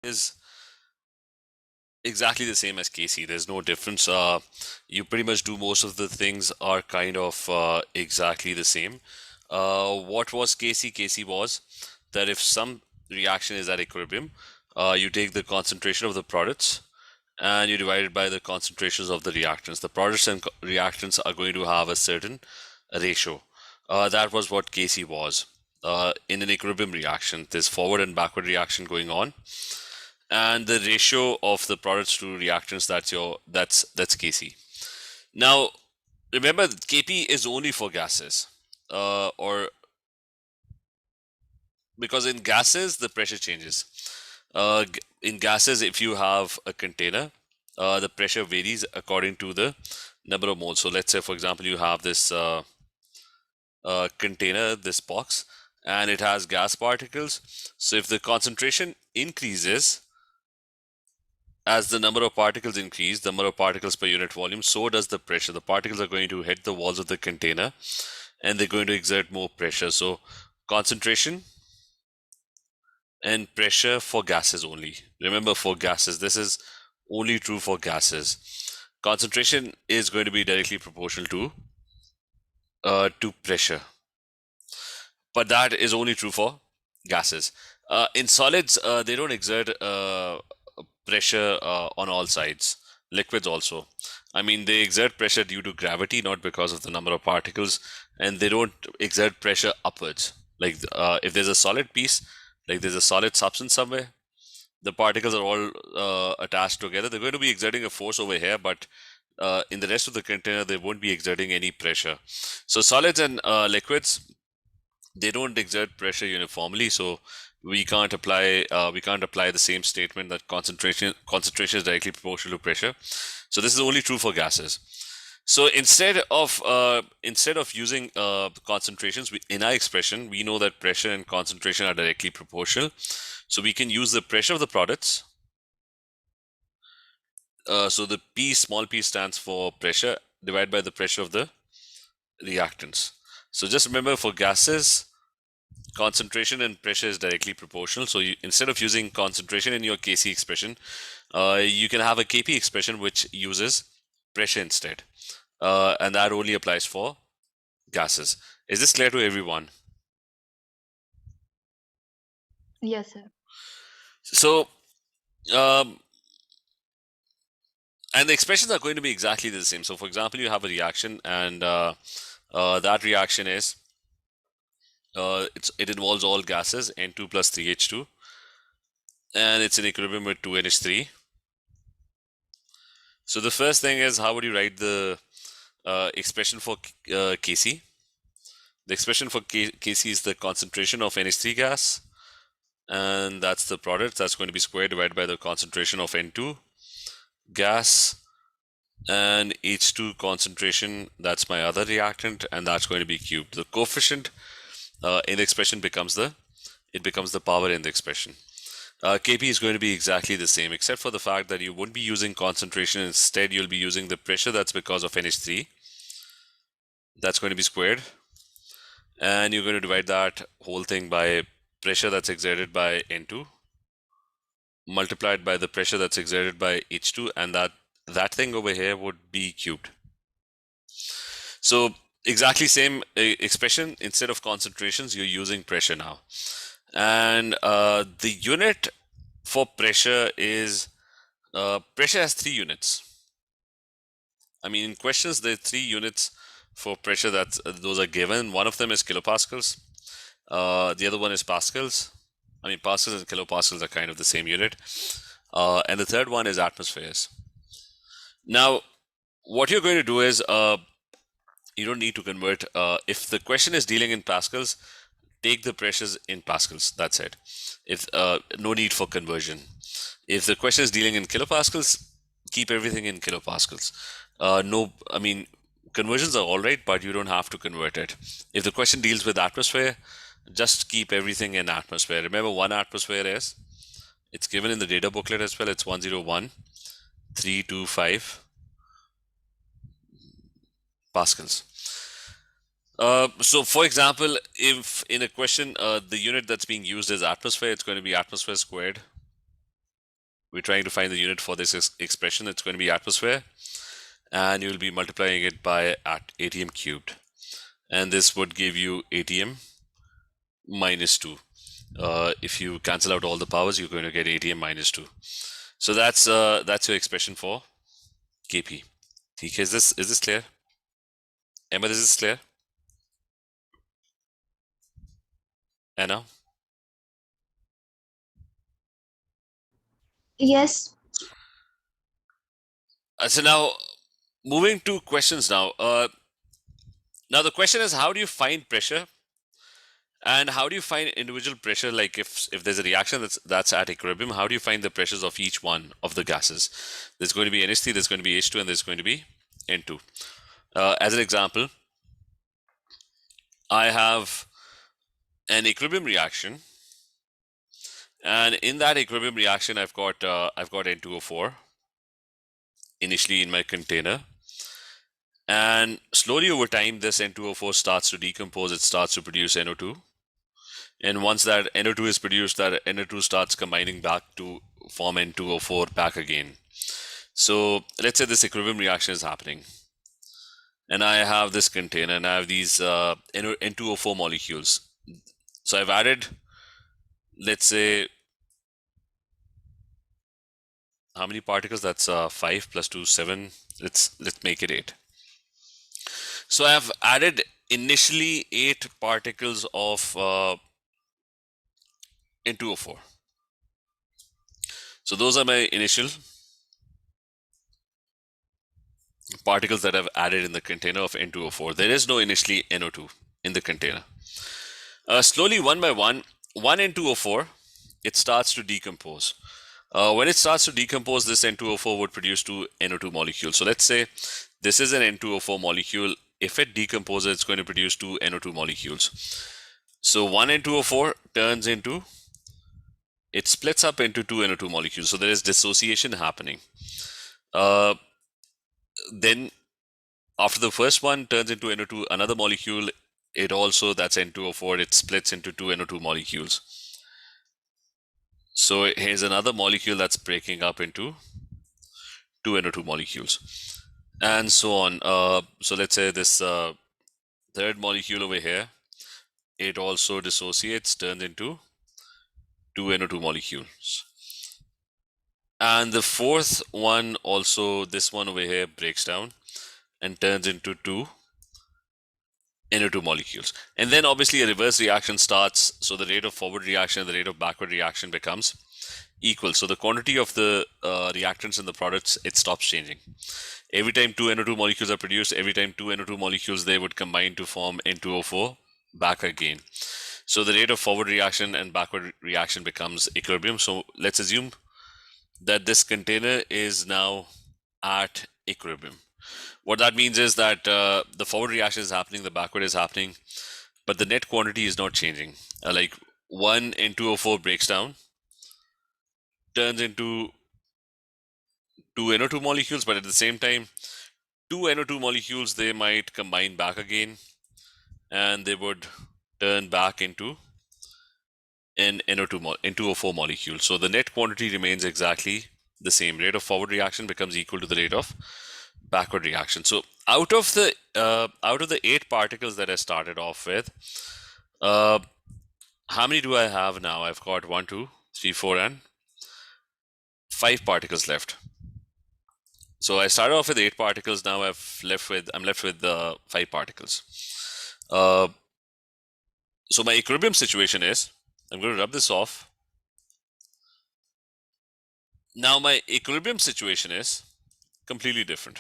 is exactly the same as KC. There's no difference. You pretty much do most of the things are kind of exactly the same. What was KC? KC was that if some reaction is at equilibrium, you take the concentration of the products and you divide it by the concentrations of the reactants. The products and reactants are going to have a certain ratio. That was what KC was. In an equilibrium reaction, there's forward and backward reaction going on, and the ratio of the products to reactants, that's KC. Now, remember, KP is only for gases, or because in gases the pressure changes. In gases, if you have a container, the pressure varies according to the number of moles. So let's say, for example, you have this container, this box, and it has gas particles. So if the concentration increases, as the number of particles increase, the number of particles per unit volume, so does the pressure. The particles are going to hit the walls of the container and they're going to exert more pressure. So concentration and pressure for gases only. Remember, for gases, this is only true for gases. Concentration is going to be directly proportional to pressure, but that is only true for gases. In solids, they don't exert pressure on all sides. Liquids also. I mean, they exert pressure due to gravity, not because of the number of particles, and they don't exert pressure upwards. Like if there's a solid piece, like there's a solid substance somewhere, the particles are all attached together. They're going to be exerting a force over here, but in the rest of the container, they won't be exerting any pressure. So solids and liquids, they don't exert pressure uniformly, so we can't apply the same statement that concentration is directly proportional to pressure. So this is only true for gases. So instead of using concentrations, in our expression, we know that pressure and concentration are directly proportional. So we can use the pressure of the products. So the P, small p, stands for pressure divided by the pressure of the reactants. So just remember, for gases, concentration and pressure is directly proportional. So instead of using concentration in your KC expression, you can have a KP expression which uses pressure instead. And that only applies for gases. Is this clear to everyone? Yes, sir. So, um, and the expressions are going to be exactly the same. So, for example, you have a reaction, and that reaction is it involves all gases, N2 plus 3H2, and it's in equilibrium with 2NH3. So the first thing is, how would you write the expression for Kc? The expression for Kc is the concentration of NH3 gas, and that's the product. That's going to be squared divided by the concentration of N2 gas, and H2 concentration, that's my other reactant, and that's going to be cubed. The coefficient in the expression becomes the power in the expression. Kp is going to be exactly the same, except for the fact that you won't be using concentration. Instead, you'll be using the pressure. That's because of NH3. That's going to be squared. And you're going to divide that whole thing by pressure that's exerted by N2 multiplied by the pressure that's exerted by H2, and that thing over here would be cubed. So exactly same expression. Instead of concentrations, you're using pressure now. And the unit for pressure is, pressure has 3 units. I mean, in questions, there are 3 units for pressure those are given. One of them is kilopascals. The other one is pascals. I mean, pascals and kilopascals are kind of the same unit. And the third one is atmospheres. Now, what you're going to do is, you don't need to convert. If the question is dealing in pascals, take the pressures in pascals. That's it. If no need for conversion. If the question is dealing in kilopascals, keep everything in kilopascals. No, I mean, conversions are all right, but you don't have to convert it. If the question deals with atmosphere, just keep everything in atmosphere. Remember, 1 atmosphere is, it's given in the data booklet as well. It's 101,325 pascals. So for example, if in a question, the unit that's being used is atmosphere, it's going to be atmosphere squared We're trying to find the unit for this expression. It's going to be atmosphere, and you'll be multiplying it by ATM cubed. And this would give you ATM minus 2. If you cancel out all the powers, you're going to get ATM minus 2. So that's your expression for KP. Okay, is this clear? Emma, is this clear? Anna? Yes. So now, moving to questions now. Now the question is, how do you find pressure? And how do you find individual pressure? Like if there's a reaction that's at equilibrium, how do you find the pressures of each one of the gases? There's going to be NH3, there's going to be H2, and there's going to be N2. As an example, I have an equilibrium reaction, and in that equilibrium reaction, I've got N2O4 initially in my container, and slowly over time, this N2O4 starts to decompose. It starts to produce NO2. And once that NO2 is produced, that NO2 starts combining back to form N2O4 back again. So let's say this equilibrium reaction is happening. And I have this container and I have these N2O4 molecules. So I've added, let's say, how many particles? That's 5 plus 2, 7. Let's make it 8. So I've added initially 8 particles of N2O4. So those are my initial particles that I've added in the container of N2O4. There is no initially NO2 in the container. Slowly, one by one N2O4, it starts to decompose. When it starts to decompose, this N2O4 would produce 2 NO2 molecules. So let's say this is an N2O4 molecule. If it decomposes, it's going to produce 2 NO2 molecules. So one N2O4 turns into, it splits up into 2 NO2 molecules. So there is dissociation happening. Then after the first one turns into NO2, another molecule, it also, that's N2O4, it splits into 2 NO2 molecules. So here's another molecule that's breaking up into 2 NO2 molecules, and so on. So let's say this third molecule over here, it also dissociates, turns into 2 NO2 molecules. And the fourth one also, this one over here, breaks down and turns into 2 NO2 molecules. And then obviously a reverse reaction starts. So the rate of forward reaction and the rate of backward reaction becomes equal. So the quantity of the reactants in the products, it stops changing. Every time 2 NO2 molecules are produced, every time 2 NO2 molecules, they would combine to form N2O4 back again. So the rate of forward reaction and backward reaction becomes equilibrium. So let's assume that this container is now at equilibrium. What that means is that the forward reaction is happening, the backward is happening, but the net quantity is not changing. Like one N2O4 breaks down, turns into 2 NO2 molecules, but at the same time, 2 NO2 molecules, they might combine back again, and they would turn back into an N2O4 molecule. So the net quantity remains exactly the same. Rate of forward reaction becomes equal to the rate of backward reaction. So out of the 8 particles that I started off with, how many do I have now? I've got 1, 2, 3, 4, and 5 particles left. So I started off with 8 particles. Now I'm left with 5 particles. So my equilibrium situation is, I'm going to rub this off. Now my equilibrium situation is completely different.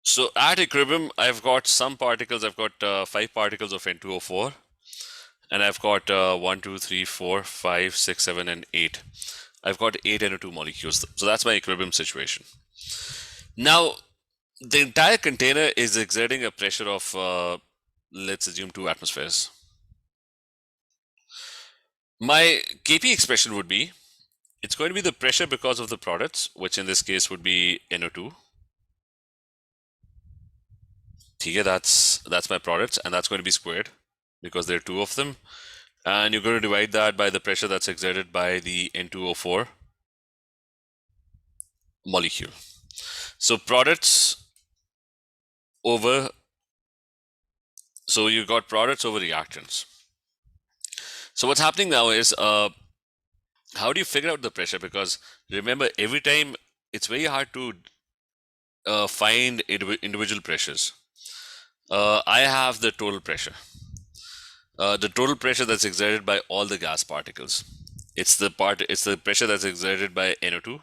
So at equilibrium, I've got some particles. I've got 5 particles of N2O4, and I've got 1, 2, 3, 4, 5, 6, 7, and 8. I've got 8 NO2 molecules. So that's my equilibrium situation. Now, the entire container is exerting a pressure of, let's assume, 2 atmospheres. My Kp expression would be, it's going to be the pressure because of the products, which in this case would be NO2. Okay, that's my products, and that's going to be squared because there are 2 of them. And you're going to divide that by the pressure that's exerted by the N2O4 molecule. So products over, so you've got products over reactants. So what's happening now is, how do you figure out the pressure? Because remember, every time it's very hard to find individual pressures. I have the total pressure. The total pressure that's exerted by all the gas particles. It's the pressure that's exerted by NO2,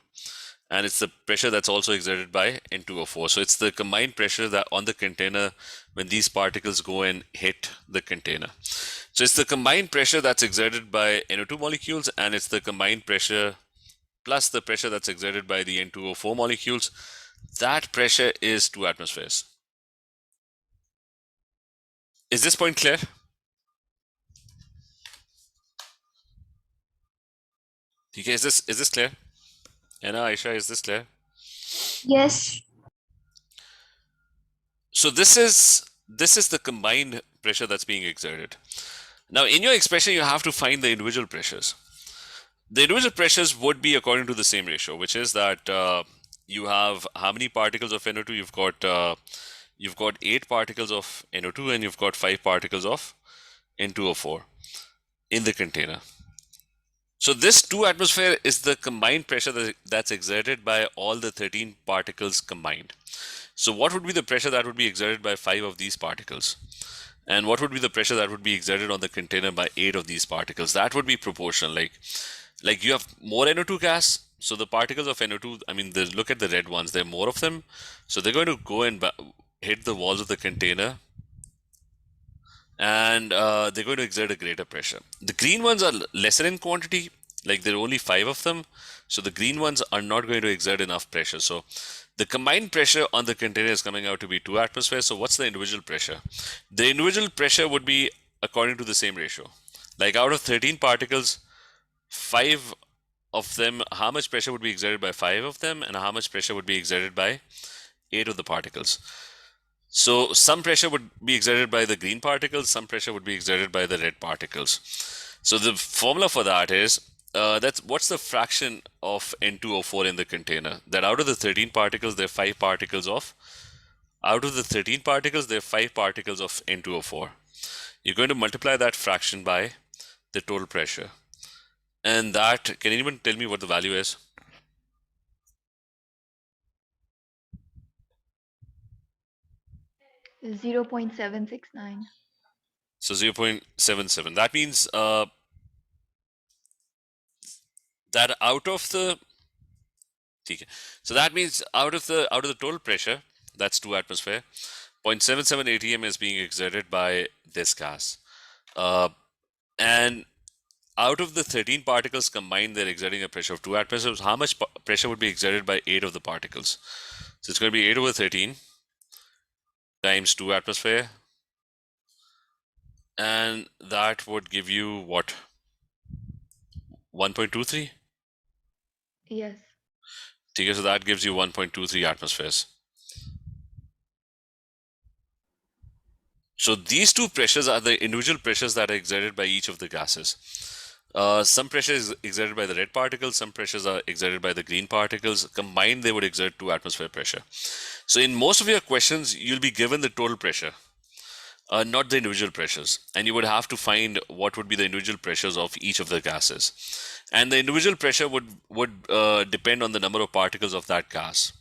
and it's the pressure that's also exerted by N2O4. So it's the combined pressure that on the container when these particles go and hit the container. So it's the combined pressure that's exerted by NO2 molecules, and it's the combined pressure plus the pressure that's exerted by the N2O4 molecules. That pressure is 2 atmospheres. Is this point clear? Okay, is this clear? Anna, Aisha, is this clear? Yes. So this is the combined pressure that's being exerted. Now in your expression you have to find the individual pressures. The individual pressures would be according to the same ratio, which is that you have how many particles of NO2? You've got 8 particles of NO2 and you've got 5 particles of N2O4 in the container. So this 2 atmosphere is the combined pressure that's exerted by all the 13 particles combined. So what would be the pressure that would be exerted by 5 of these particles? And what would be the pressure that would be exerted on the container by 8 of these particles? That would be proportional. Like you have more NO2 gas, so the particles of NO2, I mean, look at the red ones, there are more of them. So they're going to go and hit the walls of the container, and they're going to exert a greater pressure. The green ones are lesser in quantity, like there are only 5 of them. So the green ones are not going to exert enough pressure. So the combined pressure on the container is coming out to be 2 atmospheres. So what's the individual pressure? The individual pressure would be according to the same ratio. Like out of 13 particles, 5 of them, how much pressure would be exerted by 5 of them, and how much pressure would be exerted by 8 of the particles. So some pressure would be exerted by the green particles, some pressure would be exerted by the red particles. So the formula for that is, that's what's the fraction of N2O4 in the container? That out of the 13 particles, there are 5 particles of, out of the 13 particles, there are 5 particles of N2O4. You're going to multiply that fraction by the total pressure. And that, can anyone tell me what the value is? Is 0.769. So 0.77. That means that out of the, okay. So that means out of the total pressure, that's 2 atmosphere, 0.77 atm is being exerted by this gas. And out of the 13 particles combined, they're exerting a pressure of 2 atmospheres. How much pressure would be exerted by 8 of the particles? So it's going to be 8 over 13 times 2 atmosphere. And that would give you what? 1.23? Yes. Okay, so that gives you 1.23 atmospheres. So these two pressures are the individual pressures that are exerted by each of the gases. Some pressure is exerted by the red particles, some pressures are exerted by the green particles. Combined, they would exert 2 atmosphere pressure. So in most of your questions, you'll be given the total pressure, not the individual pressures. And you would have to find what would be the individual pressures of each of the gases. And the individual pressure would depend on the number of particles of that gas.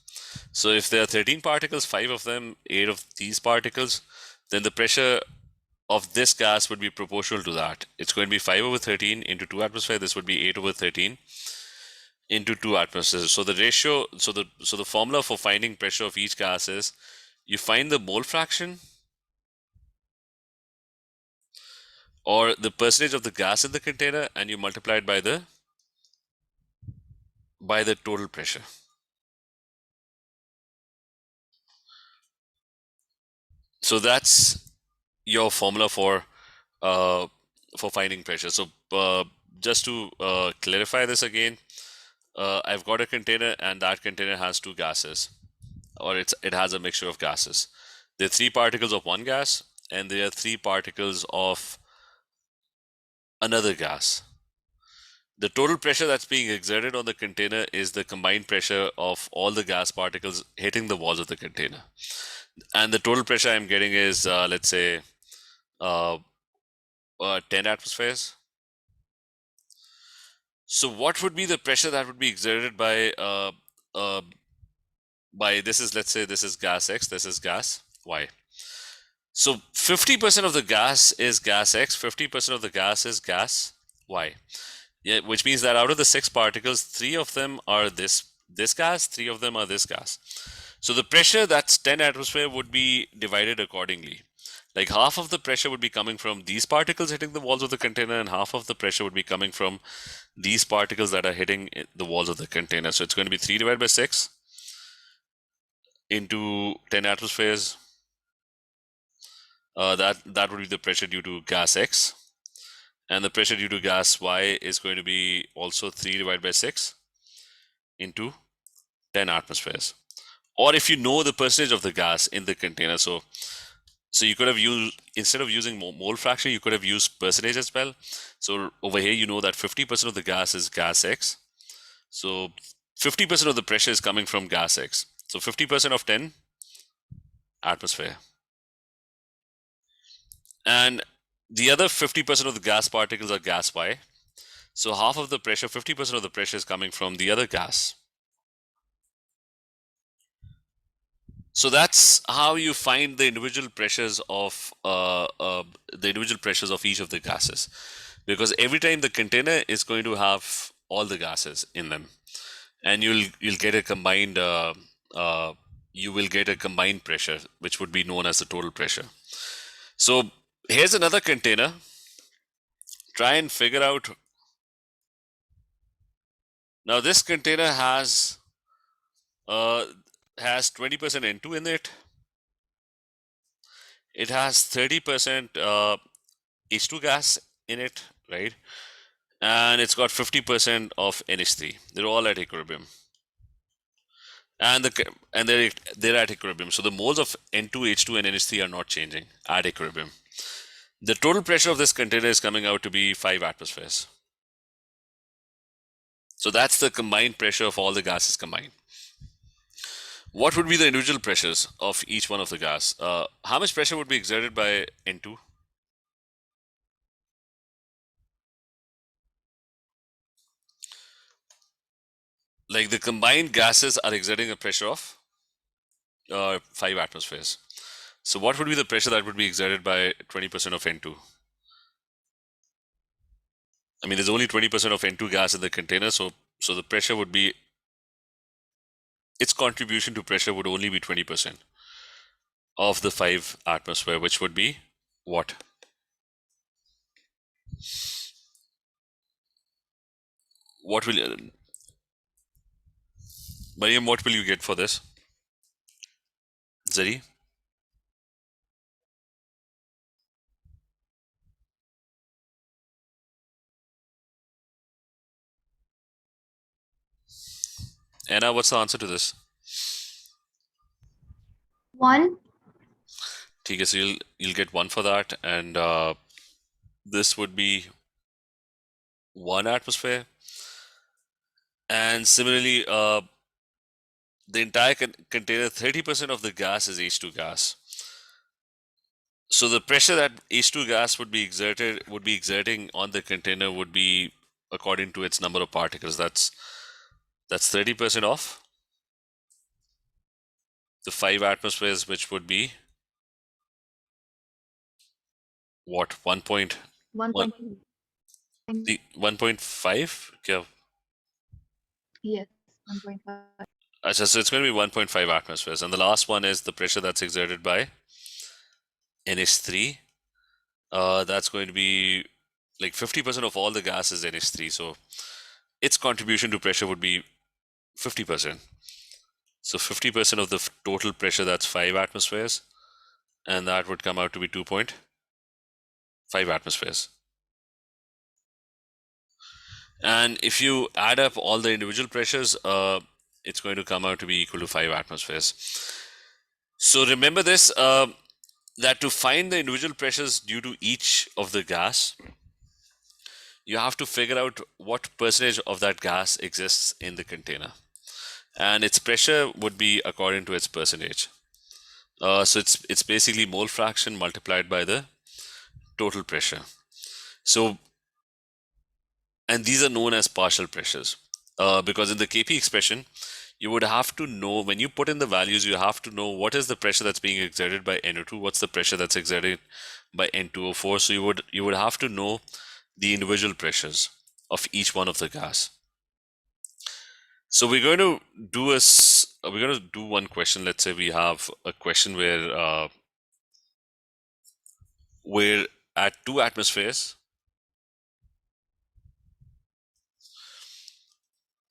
So if there are 13 particles, 5 of them, 8 of these particles, then the pressure of this gas would be proportional to that. It's going to be 5 over 13 into 2 atmosphere. This would be 8 over 13 into 2 atmospheres. So the ratio, so the formula for finding pressure of each gas is, you find the mole fraction or the percentage of the gas in the container, and you multiply it by the total pressure. So that's your formula for finding pressure. So just to clarify this again, I've got a container and that container has 2 gases, or it has a mixture of gases. There are 3 particles of one gas and there are 3 particles of another gas. The total pressure that's being exerted on the container is the combined pressure of all the gas particles hitting the walls of the container. And the total pressure I'm getting is, let's say, uh, 10 atmospheres. So what would be the pressure that would be exerted uh, by this is, let's say, this is gas X, this is gas Y. So 50% of the gas is gas X, 50% of the gas is gas Y. Yeah, which means that out of the 6 particles, 3 of them are this gas, 3 of them are this gas. So the pressure that's 10 atmosphere would be divided accordingly. Like half of the pressure would be coming from these particles hitting the walls of the container, and half of the pressure would be coming from these particles that are hitting the walls of the container. So it's going to be 3 divided by 6 into 10 atmospheres. That would be the pressure due to gas X. And the pressure due to gas Y is going to be also 3 divided by 6 into 10 atmospheres. Or if you know the percentage of the gas in the container, so you could have used, instead of using mole fraction, you could have used percentage as well. So over here, you know that 50% of the gas is gas X. So 50% of the pressure is coming from gas X. So 50% of 10 atmosphere. And the other 50% of the gas particles are gas Y. So half of the pressure, 50% of the pressure is coming from the other gas. So that's how you find the individual pressures of each of the gases, because every time the container is going to have all the gases in them, and you'll get a combined you will get a combined pressure, which would be known as the total pressure. So here's another container. Try and figure out. Now this container uh, has 20% N2 in it. It has 30% H2 gas in it, right? And it's got 50% of NH3. They're all at equilibrium, and they're at equilibrium. So the moles of N2, H2, and NH3 are not changing at equilibrium. The total pressure of this container is coming out to be 5 atmospheres. So that's the combined pressure of all the gases combined. What would be the individual pressures of each one of the gas? How much pressure would be exerted by N2? Like the combined gases are exerting a pressure of 5 atmospheres. So what would be the pressure that would be exerted by 20% of N2? I mean, there's only 20% of N2 gas in the container, so the pressure would be, its contribution to pressure would only be 20% of the 5 atmosphere, which would be what? What will Mariam, what will you get for this? Zari? Anna, what's the answer to this? 1. Okay, so you'll get 1 for that, and this would be 1 atmosphere. And similarly, the entire container, 30% of the gas is H2 gas. So the pressure that H2 gas would be exerting on the container would be according to its number of particles. That's 30% of the 5 atmospheres, which would be what, 1.1, 1.2. 1.5? Yeah. Yes, 1.5. So it's going to be 1.5 atmospheres. And the last one is the pressure that's exerted by NH3. That's going to be like 50% of all the gas is NH3. So its contribution to pressure would be 50%. So 50% of the total pressure, that's 5 atmospheres. And that would come out to be 2.5 atmospheres. And if you add up all the individual pressures, it's going to come out to be equal to 5 atmospheres. So remember this, that to find the individual pressures due to each of the gas, you have to figure out what percentage of that gas exists in the container. And its pressure would be according to its percentage. So it's basically mole fraction multiplied by the total pressure. So, and these are known as partial pressures, because in the Kp expression, you would have to know, when you put in the values, you have to know what is the pressure that's being exerted by NO2, what's the pressure that's exerted by N2O4. So you would have to know the individual pressures of each one of the gas. So we're going to do one question. Let's say we have a question where we're at 2 atmospheres.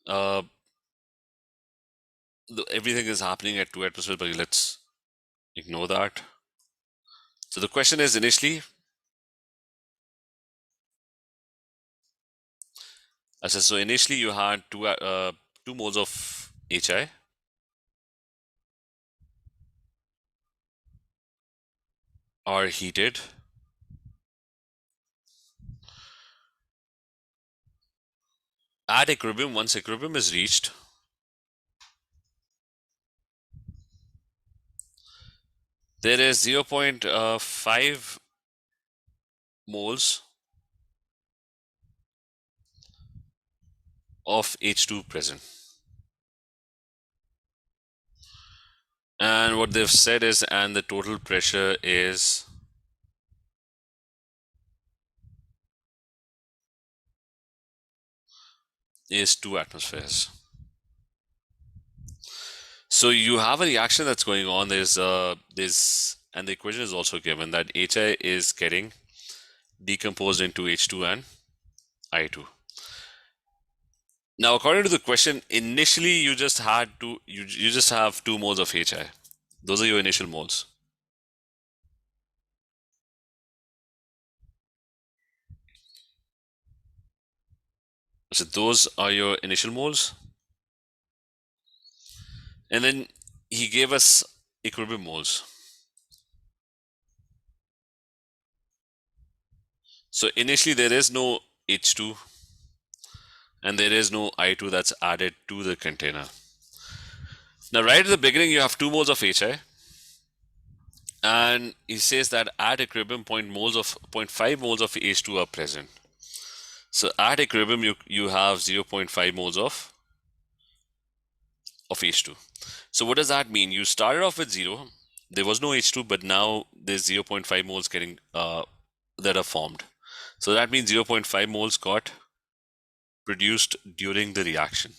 Uh, Everything is happening at 2 atmospheres, but let's ignore that. So the question is, initially, so initially you had 2 moles of HI, are heated. At equilibrium, once equilibrium is reached, there is 0.5 moles of H2 present. And what they've said is, and the total pressure is is 2 atmospheres. So you have a reaction that's going on. There's and the equation is also given that HI is getting decomposed into H2 and I2. Now, according to the question, initially you just have 2 moles of HI. Those are your initial moles. So those are your initial moles. And then he gave us equilibrium moles. So initially there is no H2 and there is no I2 that's added to the container. Now, right at the beginning, you have 2 moles of HI. And he says that at equilibrium, 0.5 moles of H2 are present. So at equilibrium, you have 0.5 moles of H2. So what does that mean? You started off with 0. There was no H2, but now there's 0.5 moles getting that are formed. So that means 0.5 moles got produced during the reaction.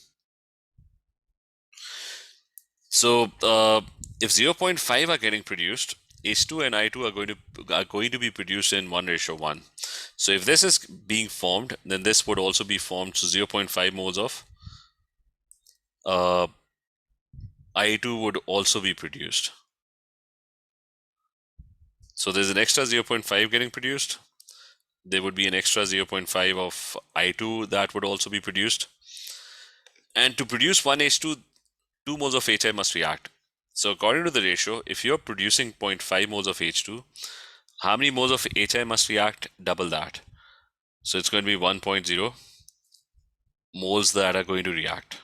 So if 0.5 are getting produced, H2 and I2 are going to be produced in 1:1. So if this is being formed, then this would also be formed. So 0.5 moles of I2 would also be produced. So there's an extra 0.5 getting produced. There would be an extra 0.5 of I2 that would also be produced. And to produce 1 H2, 2 moles of HI must react. So according to the ratio, if you're producing 0.5 moles of H2, how many moles of HI must react? Double that. So it's going to be 1.0 moles that are going to react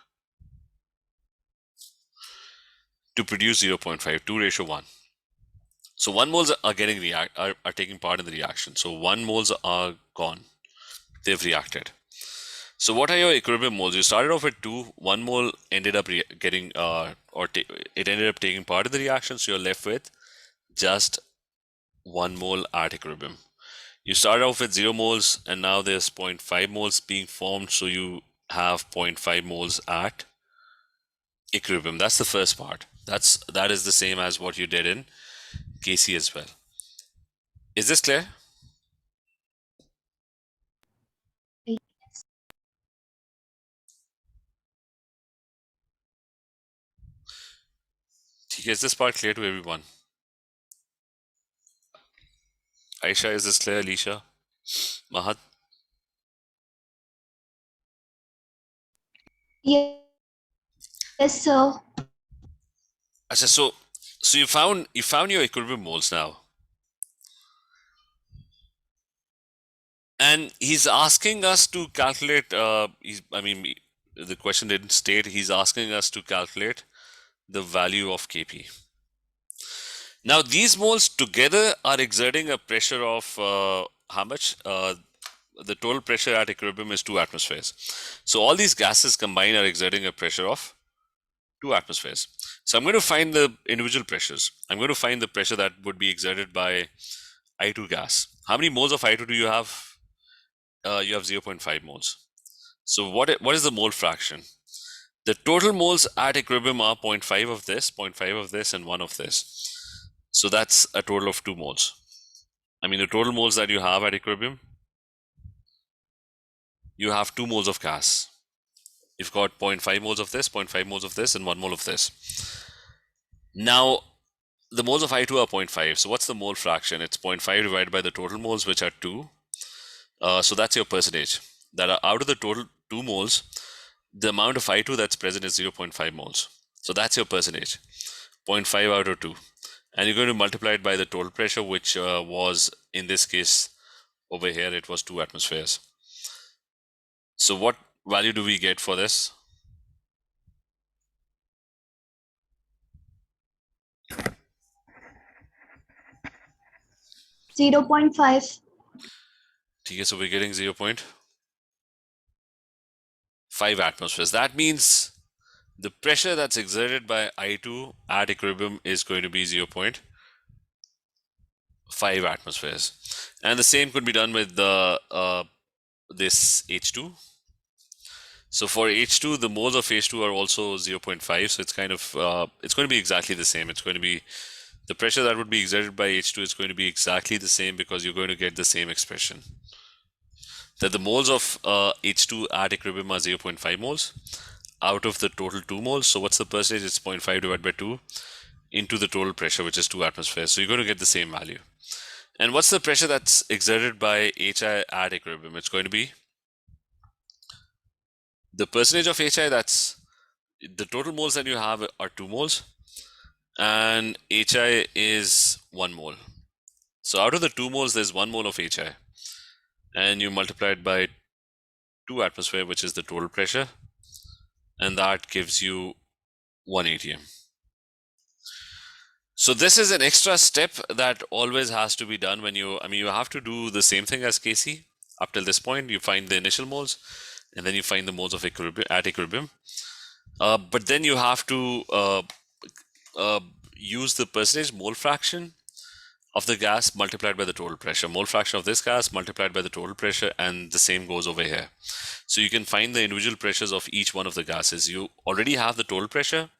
to produce 0.5, 2:1. So 1 moles are taking part in the reaction. So 1 moles are gone. They've reacted. So what are your equilibrium moles? You started off with 2. 1 mole ended up getting it ended up taking part in the reaction. So you're left with just 1 mole at equilibrium. You started off with 0 moles and now there's 0.5 moles being formed. So you have 0.5 moles at equilibrium. That's the first part. That is the same as what you did in Kc as well. Is this clear? Yes. Is this part clear to everyone? Aisha, is this clear? Alicia? Mahat? Yes, sir. Achha, so you found your equilibrium moles now. And he's asking us to calculate, the question didn't state, he's asking us to calculate the value of Kp. Now, these moles together are exerting a pressure of how much? The total pressure at equilibrium is 2 atmospheres. So all these gases combined are exerting a pressure of 2 atmospheres. So I'm going to find the individual pressures. I'm going to find the pressure that would be exerted by I2 gas. How many moles of I2 do you have? You have 0.5 moles. So what is the mole fraction? The total moles at equilibrium are 0.5 of this, 0.5 of this, and 1 of this. So that's a total of 2 moles. I mean, the total moles that you have at equilibrium, you have 2 moles of gas. You've got 0.5 moles of this, 0.5 moles of this, and 1 mole of this. Now, the moles of I2 are 0.5. So what's the mole fraction? It's 0.5 divided by the total moles, which are 2. So that's your percentage. That are out of the total 2 moles, the amount of I2 that's present is 0.5 moles. So that's your percentage. 0.5 out of 2. And you're going to multiply it by the total pressure, which was, in this case, over here, it was 2 atmospheres. So what value do we get for this? Zero 0.5. Okay, so we're getting 0.5 atmospheres. That means the pressure that's exerted by I2 at equilibrium is going to be 0.5 atmospheres. And the same could be done with the this H2. So for H2, the moles of H2 are also 0.5. So it's kind of, it's going to be exactly the same. It's going to be, the pressure that would be exerted by H2 is going to be exactly the same because you're going to get the same expression. That the moles of H2 at equilibrium are 0.5 moles out of the total 2 moles. So what's the percentage? It's 0.5 divided by 2 into the total pressure, which is 2 atmospheres. So you're going to get the same value. And what's the pressure that's exerted by HI at equilibrium? It's going to be the percentage of HI, that's the total moles that you have are 2 moles, and HI is 1 mole. So out of the 2 moles, there's 1 mole of HI. And you multiply it by 2 atmosphere, which is the total pressure, and that gives you 1 atm. So this is an extra step that always has to be done when you have to do the same thing as Casey. Up till this point, you find the initial moles, and then you find the moles of equilibrium at equilibrium. But then you have to use the percentage mole fraction of the gas multiplied by the total pressure. Mole fraction of this gas multiplied by the total pressure, and the same goes over here. So you can find the individual pressures of each one of the gases. You already have the total pressure,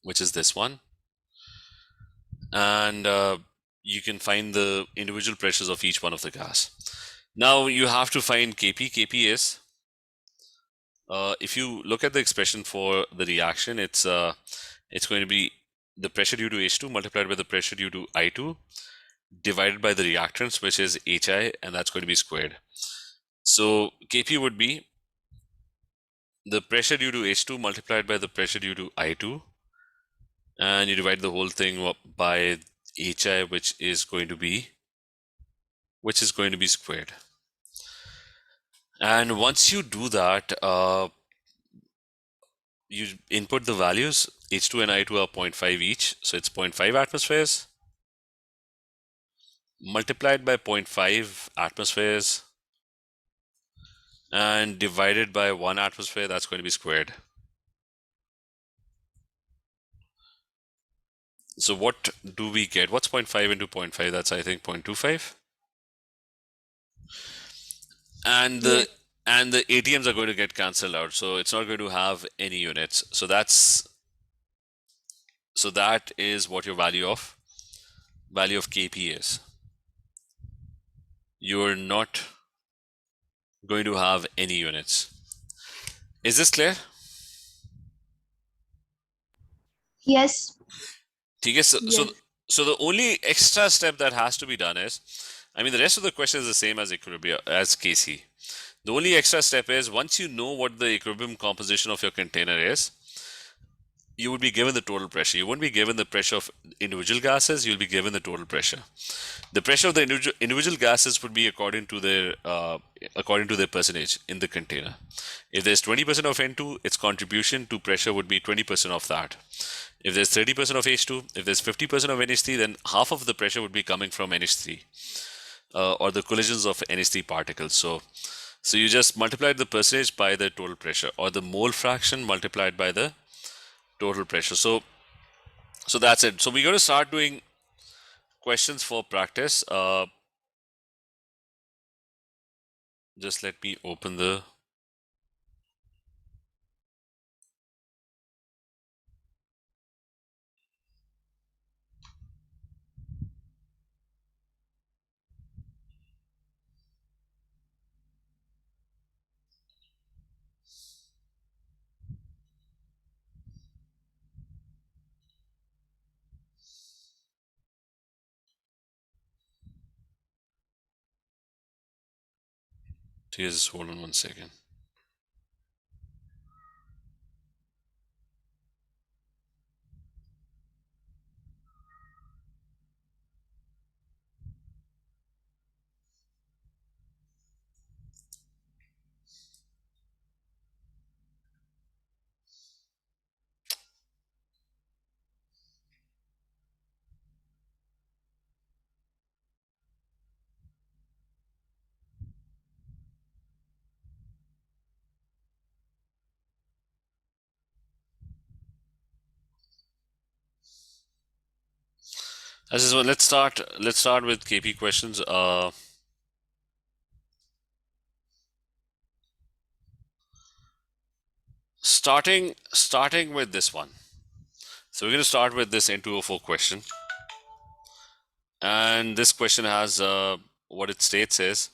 which is this one. And you can find the individual pressures of each one of the gas. Now you have to find Kp. Kp is, if you look at the expression for the reaction, it's going to be the pressure due to H2 multiplied by the pressure due to I2 divided by the reactants, which is HI, and that's going to be squared. So Kp would be the pressure due to H2 multiplied by the pressure due to I2, and you divide the whole thing by HI, which is going to be squared. And once you do that, you input the values. H2 and I2 are 0.5 each, so it's 0.5 atmospheres multiplied by 0.5 atmospheres and divided by 1 atmosphere. That's going to be squared. So what do we get? What's 0.5 into 0.5? That's, I think, 0.25. And the ATMs are going to get cancelled out, so it's not going to have any units. So that is what your value of Kp is. You're not going to have any units. Is this clear? Yes. Okay, so the only extra step that has to be done is, the rest of the question is the same as Equilibria, as Casey. The only extra step is, once you know what the equilibrium composition of your container is, you would be given the total pressure. You won't be given the pressure of individual gases, you'll be given the total pressure. The pressure of the individual gases would be according to their percentage in the container. If there's 20% of N2, its contribution to pressure would be 20% of that. If there's 30% of H2, if there's 50% of NH3, then half of the pressure would be coming from NH3 or the collisions of NH3 particles. So you just multiply the percentage by the total pressure, or the mole fraction multiplied by the total pressure. So that's it. So we're going to start doing questions for practice. Just let me open the. Just hold on 1 second. This is what. Let's start. Let's start with KP questions. Starting with this one. So we're going to start with this N2O4 question, and this question has what it states is.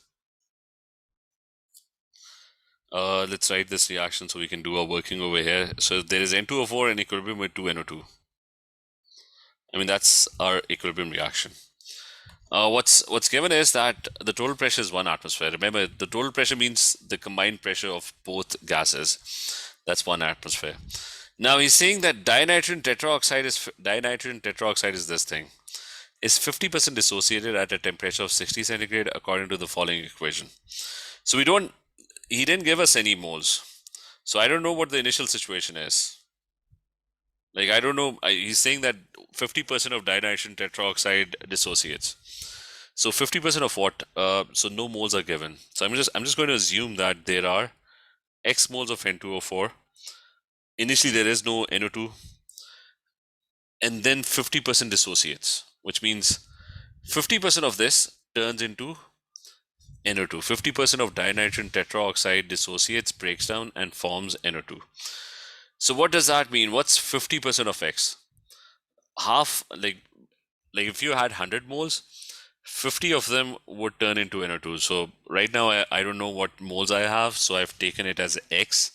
Let's write this reaction so we can do our working over here. So there is N2O4 in equilibrium with 2NO2. I mean, that's our equilibrium reaction. What's given is that the total pressure is 1 atmosphere. Remember, the total pressure means the combined pressure of both gases. That's 1 atmosphere. Now he's saying that dinitrogen tetroxide is this thing. Is 50% dissociated at a temperature of 60 centigrade according to the following equation. So he didn't give us any moles. So I don't know what the initial situation is. Like, I don't know. He's saying that 50% of dinitrogen tetroxide dissociates. So 50% of what? So no moles are given. So I'm just going to assume that there are X moles of N2O4. Initially there is no NO2, and then 50% dissociates, which means 50% of this turns into NO2. 50% of dinitrogen tetroxide dissociates, breaks down, and forms NO2. So what does that mean? What's 50% of X? Half, like if you had 100 moles, 50 of them would turn into NO2. So right now I don't know what moles I have, so I've taken it as X,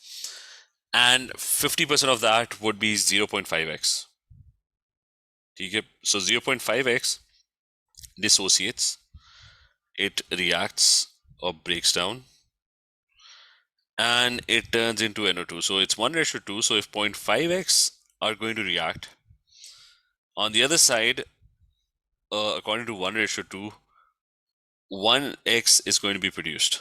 and 50% of that would be 0.5X. So 0.5X dissociates, it reacts or breaks down, and it turns into NO2. So it's 1:2. So if 0.5X are going to react, on the other side, according to 1:2, 1X is going to be produced.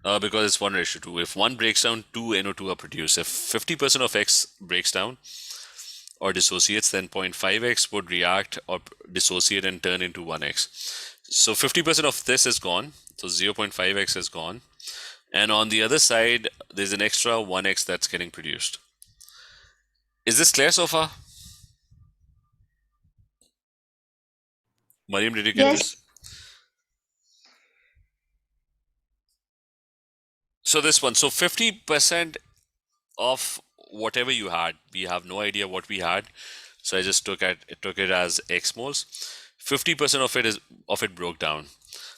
Because it's 1:2. If 1 breaks down, 2 NO2 are produced. If 50% of X breaks down or dissociates, then 0.5X would react or dissociate and turn into 1X. So 50% of this is gone. So 0.5X is gone. And on the other side, there's an extra 1X that's getting produced. Is this clear so far? Mariam, did you get Yes. this? So this one, so 50% of whatever you had, we have no idea what we had. So I just took it as X moles. 50% of it broke down.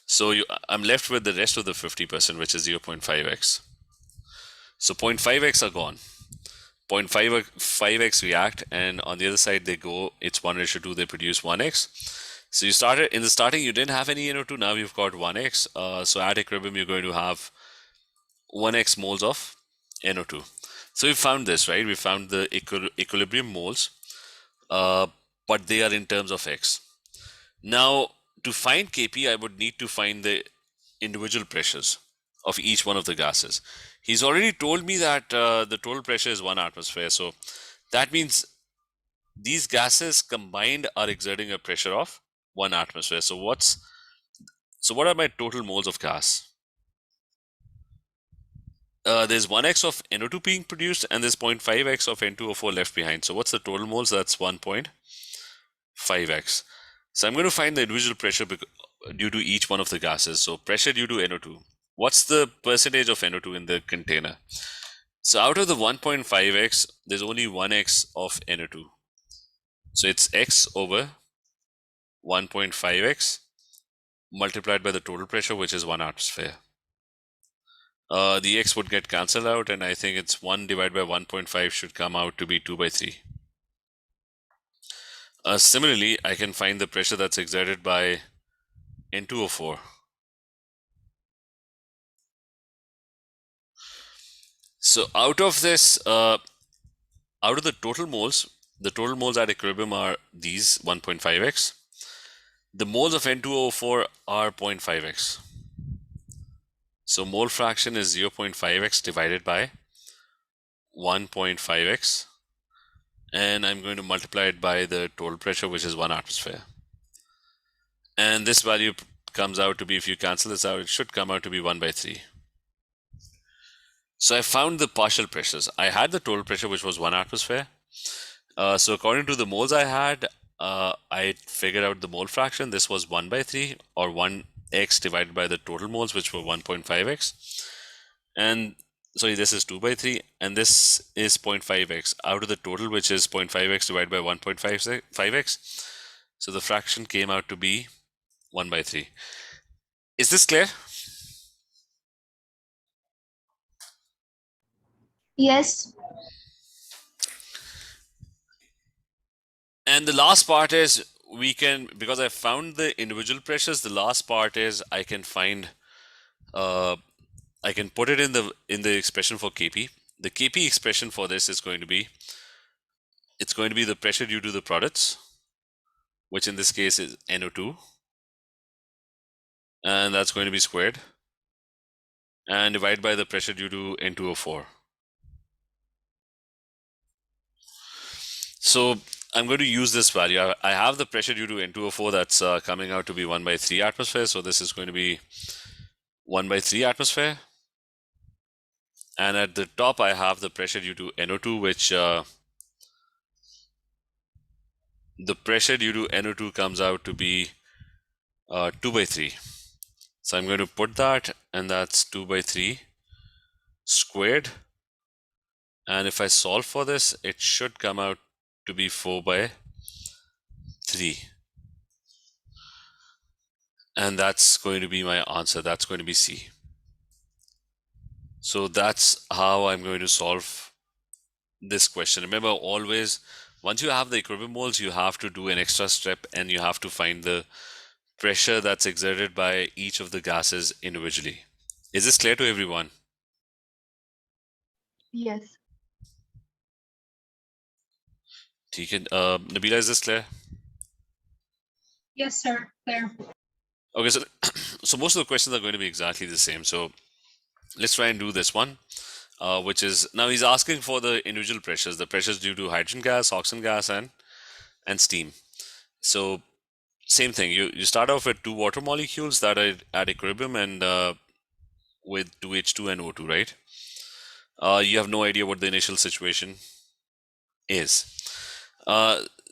So I'm left with the rest of the 50%, which is 0.5X. So 0.5X are gone. 0.5X react, and on the other side they go, it's 1:2, they produce 1X. So you started, in the starting you didn't have any NO2, now you've got 1X. So at equilibrium you're going to have 1X moles of NO2. So we found this, right? We found the equilibrium moles, uh, but they are in terms of X. Now, to find Kp, I would need to find the individual pressures of each one of the gases. He's already told me that the total pressure is 1 atmosphere. So that means these gases combined are exerting a pressure of 1 atmosphere. So what are my total moles of gas? There's 1x of NO2 being produced and there's 0.5x of N2O4 left behind. So what's the total moles? That's 1.5x. So I'm going to find the individual pressure due to each one of the gases. So pressure due to NO2. What's the percentage of NO2 in the container? So out of the 1.5x, there's only 1x of NO2. So it's x over 1.5x multiplied by the total pressure, which is 1 atmosphere. The x would get cancelled out, and I think it's 1 divided by 1.5 should come out to be 2 by 3. Similarly, I can find the pressure that's exerted by N2O4. So out of this, out of the total moles at equilibrium are these 1.5x. The moles of N2O4 are 0.5x. So mole fraction is 0.5x divided by 1.5x. And I'm going to multiply it by the total pressure, which is 1 atmosphere. And this value comes out to be, if you cancel this out, it should come out to be 1 by 3. So I found the partial pressures. I had the total pressure, which was 1 atmosphere. So according to the moles I had, I figured out the mole fraction. This was 1 by 3 or 1x divided by the total moles, which were 1.5x. And sorry, this is 2 by 3 and this is 0.5x out of the total, which is 0.5x divided by 1.5x. So the fraction came out to be 1 by 3. Is this clear? Yes. And the last part is because I found the individual pressures, the last part is I can find, I can put it in the expression for Kp. The Kp expression for this is going to be, it's going to be the pressure due to the products, which in this case is NO2, and that's going to be squared, and divided by the pressure due to N2O4. So I'm going to use this value. I have the pressure due to N2O4 that's coming out to be 1 by 3 atmosphere. So this is going to be 1 by 3 atmosphere. And at the top, I have the pressure due to NO2, which the pressure due to NO2 comes out to be 2 by 3. So I'm going to put that, and that's 2 by 3 squared. And if I solve for this, it should come out to be 4 by 3. And that's going to be my answer. That's going to be C. So that's how I'm going to solve this question. Remember, always, once you have the equilibrium moles, you have to do an extra step and you have to find the pressure that's exerted by each of the gases individually. Is this clear to everyone? Yes. Nabila, is this clear? Yes, sir. Clear. Okay, so so most of the questions are going to be exactly the same. So let's try and do this one, which is, now he's asking for the individual pressures, the pressures due to hydrogen gas, oxygen gas, and steam. So same thing, you start off with two water molecules that are at equilibrium and with 2H2 and O2, right? You have no idea what the initial situation is.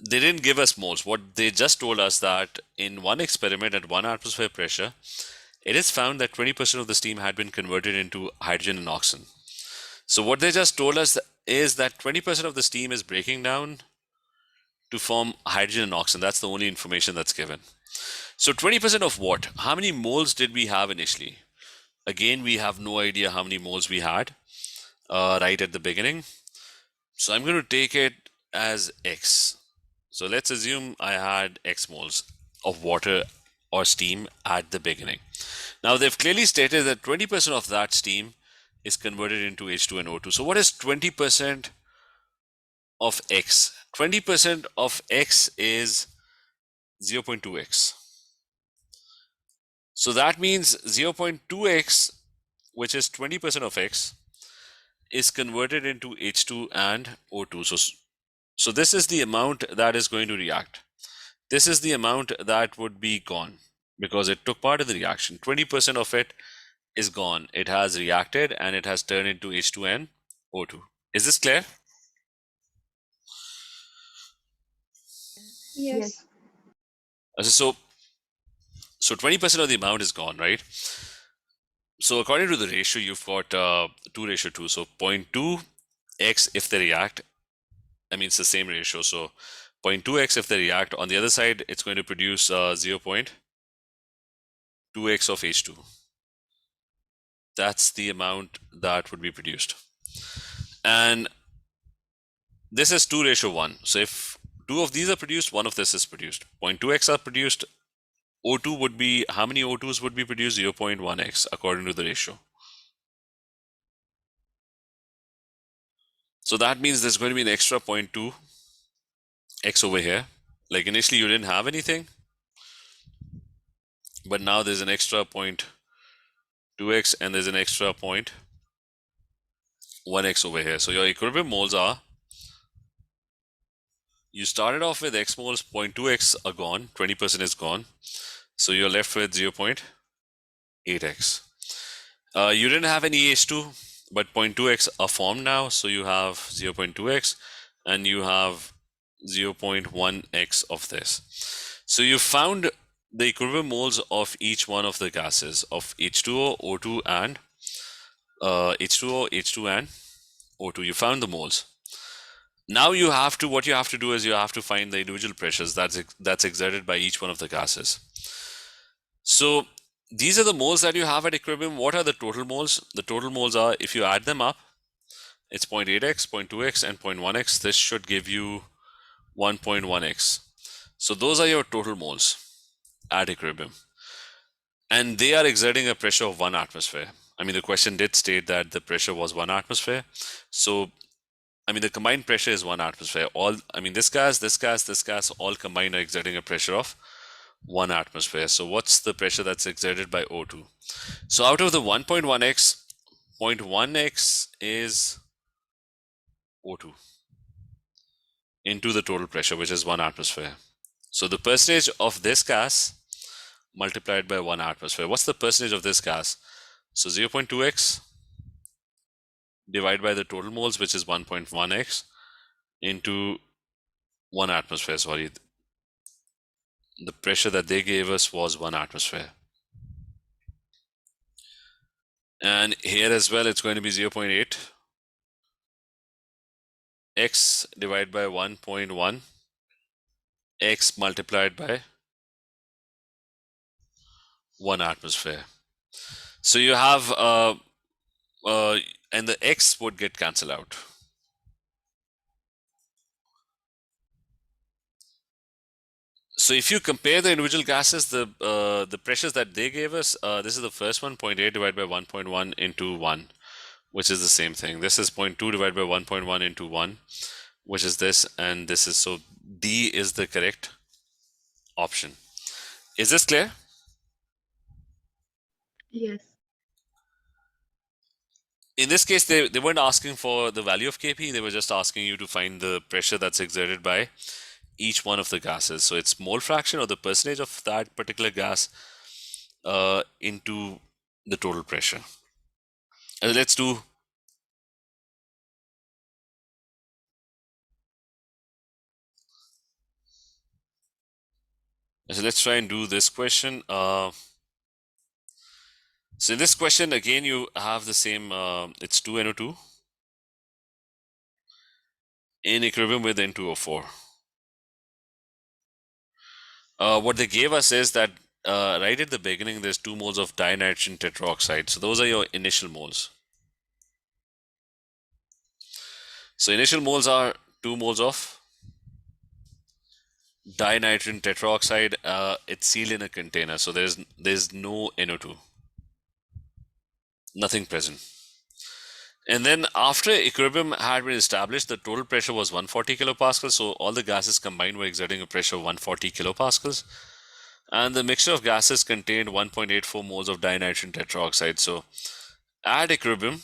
They didn't give us moles. What they just told us that in one experiment at 1 atmosphere pressure, it is found that 20% of the steam had been converted into hydrogen and oxygen. So what they just told us is that 20% of the steam is breaking down to form hydrogen and oxygen. That's the only information that's given. So 20% of what? How many moles did we have initially? Again, we have no idea how many moles we had right at the beginning. So I'm going to take it as X. So let's assume I had X moles of water or steam at the beginning. Now they've clearly stated that 20% of that steam is converted into H2 and O2. So what is 20% of X? 20% of X is 0.2X. So that means 0.2X, which is 20% of X, is converted into H2 and O2. So this is the amount that is going to react. This is the amount that would be gone because it took part in the reaction. 20% of it is gone. It has reacted and it has turned into H2 and O2. Is this clear? Yes. So 20% of the amount is gone, right? So according to the ratio, you've got 2:2. So 0.2x if they react. I mean, it's the same ratio. So 0.2x if they react. On the other side, it's going to produce 0.2x of H2. That's the amount that would be produced. And this is 2:1. So if two of these are produced, one of this is produced. 0.2x are produced. O2 would be, how many O2s would be produced? 0.1x according to the ratio. So that means there's going to be an extra 0.2x over here. Like initially you didn't have anything, but now there's an extra 0.2x and there's an extra 0.1x over here. So your equilibrium moles are, you started off with x moles, 0.2x are gone, 20% is gone. So you're left with 0.8x. You didn't have any H2, but 0.2x are formed now. So you have 0.2x and you have 0.1x of this. So you found the equilibrium moles of each one of the gases of H2O, O2 and H2O, H2 and O2. You found the moles. Now you have to, what you have to do is you have to find the individual pressures that's exerted by each one of the gases. So these are the moles that you have at equilibrium. What are the total moles? The total moles are, if you add them up, it's 0.8x, 0.2x and 0.1x. This should give you 1.1x. So those are your total moles at equilibrium. And they are exerting a pressure of 1 atmosphere. I mean, the question did state that the pressure was 1 atmosphere. So, I mean, the combined pressure is 1 atmosphere. This gas, all combined are exerting a pressure of 1 atmosphere. So what's the pressure that's exerted by O2? So out of the 1.1x, 0.1x is O2 into the total pressure, which is 1 atmosphere. So the percentage of this gas multiplied by 1 atmosphere. What's the percentage of this gas? So 0.2x divided by the total moles, which is 1.1x, into 1 atmosphere. Sorry, the pressure that they gave us was 1 atmosphere. And here as well, it's going to be 0.8 x divided by 1.1 x multiplied by 1 atmosphere. So you have, and the x would get cancelled out. So if you compare the individual gases, the pressures that they gave us, this is the first one, 0.8 divided by 1.1 into 1, which is the same thing. This is 0.2 divided by 1.1 into 1, which is this, and this is, so D is the correct option. Is this clear? Yes. In this case, they weren't asking for the value of Kp, they were just asking you to find the pressure that's exerted by each one of the gases. So it's mole fraction or the percentage of that particular gas into the total pressure. Let's do. So let's try and do this question. So in this question, again, you have the same, it's 2NO2 in equilibrium with N2O4. What they gave us is that right at the beginning, there's 2 moles of dinitrogen tetroxide. So those are your initial moles. So initial moles are 2 moles of dinitrogen tetroxide. It's sealed in a container, so there's no NO2, nothing present. And then after equilibrium had been established, the total pressure was 140 kilopascals. So all the gases combined were exerting a pressure of 140 kilopascals. And the mixture of gases contained 1.84 moles of dinitrogen tetroxide. So at equilibrium,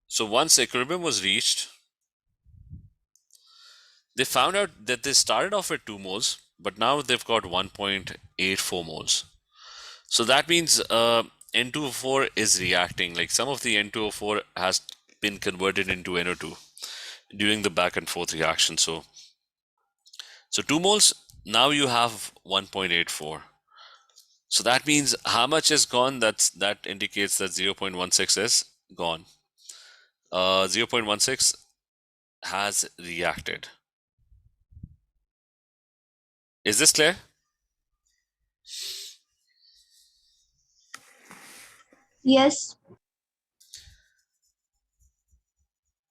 so once equilibrium was reached, they found out that they started off at 2 moles, but now they've got 1.84 moles. So that means N2O4 is reacting. Like some of the N2O4 has been converted into NO2 during the back and forth reaction. So 2 moles, now you have 1.84. So that means how much is gone? That indicates that 0.16 is gone. 0.16 has reacted. Is this clear? Yes.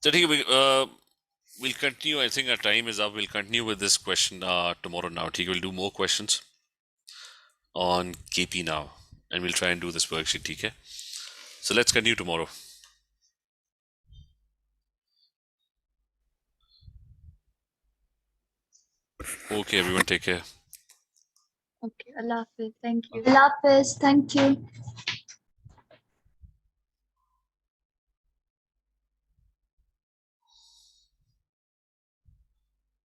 So we'll continue. I think our time is up. We'll continue with this question tomorrow now. We'll do more questions on KP now. And we'll try and do this worksheet, okay? So let's continue tomorrow. Okay, everyone, take care. Okay. Allah Hafiz. Thank you. Allah Hafiz. Thank you.